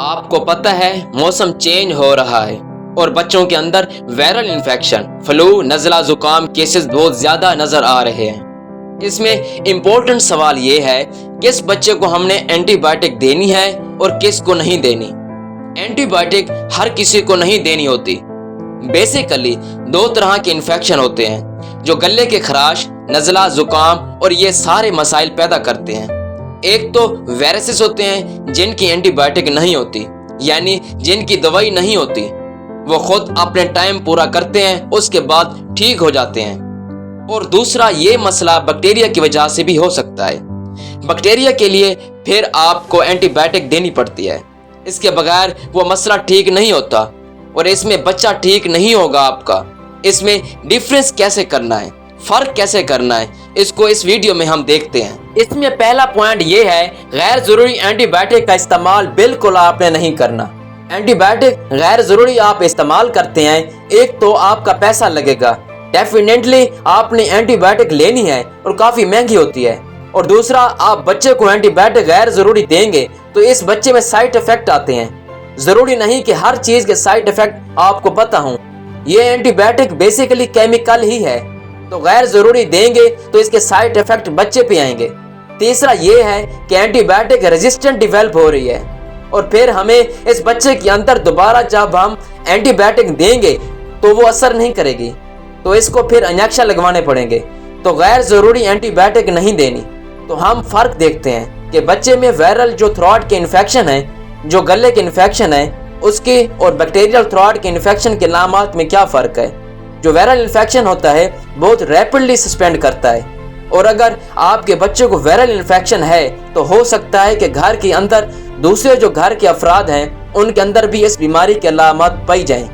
آپ کو پتہ ہے موسم چینج ہو رہا ہے اور بچوں کے اندر وائرل انفیکشن، فلو، نزلہ زکام کیسز بہت زیادہ نظر آ رہے ہیں۔ اس میں امپورٹنٹ سوال یہ ہے کس بچے کو ہم نے اینٹی بائیوٹک دینی ہے اور کس کو نہیں دینی۔ اینٹی بائیوٹک ہر کسی کو نہیں دینی ہوتی۔ بیسیکلی دو طرح کے انفیکشن ہوتے ہیں جو گلے کے خراش، نزلہ زکام اور یہ سارے مسائل پیدا کرتے ہیں۔ ایک تو وائرسز ہوتے ہیں جن کی اینٹی بائیوٹک نہیں ہوتی، یعنی جن کی دوائی نہیں ہوتی، وہ خود اپنے ٹائم پورا کرتے ہیں، اس کے بعد ٹھیک ہو جاتے ہیں۔ اور دوسرا یہ مسئلہ بیکٹیریا کی وجہ سے بھی ہو سکتا ہے۔ بیکٹیریا کے لیے پھر آپ کو اینٹی بائیوٹک دینی پڑتی ہے، اس کے بغیر وہ مسئلہ ٹھیک نہیں ہوتا اور اس میں بچہ ٹھیک نہیں ہوگا آپ کا۔ اس میں ڈیفرنس کیسے کرنا ہے، فرق کیسے کرنا ہے، اس کو اس ویڈیو میں ہم دیکھتے ہیں۔ اس میں پہلا پوائنٹ یہ ہے غیر ضروری اینٹی بائیوٹک کا استعمال بالکل آپ نے نہیں کرنا۔ اینٹی بائیوٹک غیر ضروری آپ استعمال کرتے ہیں، ایک تو آپ کا پیسہ لگے گا، ڈیفینیٹلی آپ نے اینٹی بائیوٹک لینی ہے اور کافی مہنگی ہوتی ہے، اور دوسرا آپ بچے کو اینٹی بائیوٹک غیر ضروری دیں گے تو اس بچے میں سائیڈ ایفیکٹ آتے ہیں۔ ضروری نہیں کہ ہر چیز کے سائیڈ ایفیکٹ آپ کو پتہ ہوں۔ یہ اینٹی بائیوٹک بیسیکلی کیمیکل ہی ہے، تو غیر ضروری دیں گے تو اس کے سائیڈ ایفیکٹ بچے پہ آئیں گے۔ تیسرا یہ ہے کہ اینٹی بائیوٹک ریزسٹنٹ ڈیولپ ہو رہی ہے اور پھر ہمیں اس بچے کے اندر دوبارہ جب ہم اینٹی بائیوٹک دیں گے تو وہ اثر نہیں کرے گی، تو اس کو پھر انجیکشن لگوانے پڑیں گے۔ تو غیر ضروری اینٹی بائیوٹک نہیں دینی۔ تو ہم فرق دیکھتے ہیں کہ بچے میں وائرل جو تھروٹ کے انفیکشن ہے، جو گلے کے انفیکشن ہے، اس کے اور بیکٹیریل تھروٹ کے انفیکشن کے علامات میں کیا فرق ہے۔ جو وائرل انفیکشن ہوتا ہے بہت ریپڈلی سسپینڈ کرتا ہے، اور اگر آپ کے بچے کو وائرل انفیکشن ہے تو ہو سکتا ہے کہ گھر کے اندر دوسرے جو گھر کے افراد ہیں ان کے اندر بھی اس بیماری کے علامات پائی جائیں۔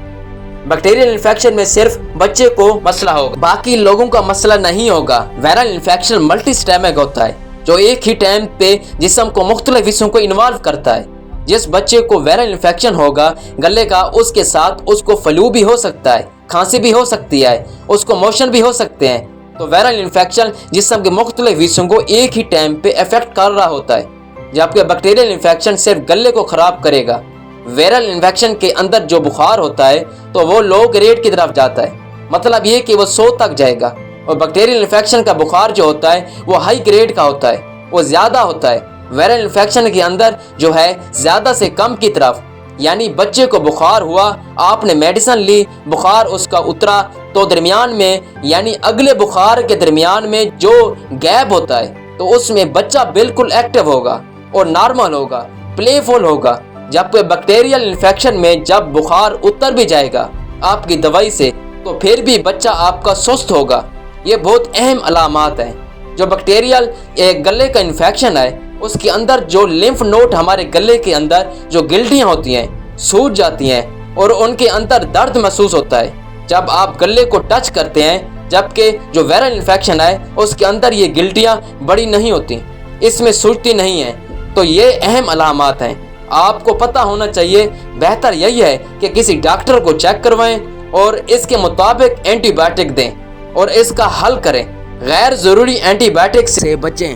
بیکٹیریل انفیکشن میں صرف بچے کو مسئلہ ہوگا، باقی لوگوں کا مسئلہ نہیں ہوگا۔ وائرل انفیکشن ملٹی سٹیمک ہوتا ہے جو ایک ہی ٹائم پہ جسم کو مختلف حصوں کو انوالو کرتا ہے۔ جس بچے کو وائرل انفیکشن ہوگا گلے کا، اس کے ساتھ اس کو فلو بھی ہو سکتا ہے، کھانسی بھی ہو سکتی ہے، اس کو موشن بھی ہو سکتے ہیں۔ تو وائرل انفیکشن جسم کے مختلف حصوں کو ایک ہی ٹائم پہ افیکٹ کر رہا ہوتا ہے، جبکہ بیکٹیریل انفیکشن صرف گلے کو خراب کرے گا۔ وائرل انفیکشن کے اندر جو بخار ہوتا ہے تو وہ لو گریڈ کی طرف جاتا ہے، مطلب یہ کہ وہ 100 تک جائے گا، اور بیکٹیریل انفیکشن کا بخار جو ہوتا ہے وہ ہائی گریڈ کا ہوتا ہے، وہ زیادہ ہوتا ہے۔ وائرل انفیکشن کے اندر جو ہے زیادہ سے کم کی طرف، یعنی بچے کو بخار ہوا، آپ نے میڈیسن لی، بخار اس کا اترا، تو درمیان میں یعنی اگلے بخار کے درمیان میں جو گیپ ہوتا ہے تو اس میں بچہ بالکل ایکٹیو ہوگا اور نارمل ہوگا، پلے فل ہوگا۔ جبکہ بیکٹیریل انفیکشن میں جب بخار اتر بھی جائے گا آپ کی دوائی سے تو پھر بھی بچہ آپ کا سست ہوگا۔ یہ بہت اہم علامات ہیں۔ جو بیکٹیریل گلے کا انفیکشن ہے اس کے اندر جو لمف نوڈ ہمارے گلے کے اندر جو گلٹیاں ہوتی ہیں سوج جاتی ہیں اور ان کے اندر درد محسوس ہوتا ہے جب آپ گلے کو ٹچ کرتے ہیں، جبکہ جو وائرل انفیکشن ہے اس کے اندر یہ گلٹیاں بڑی نہیں ہوتی، اس میں سوجتی نہیں ہیں۔ تو یہ اہم علامات ہیں، آپ کو پتہ ہونا چاہیے۔ بہتر یہی ہے کہ کسی ڈاکٹر کو چیک کروائیں اور اس کے مطابق اینٹی بائیوٹک دیں اور اس کا حل کریں۔ غیر ضروری اینٹی بائیوٹک سے بچیں۔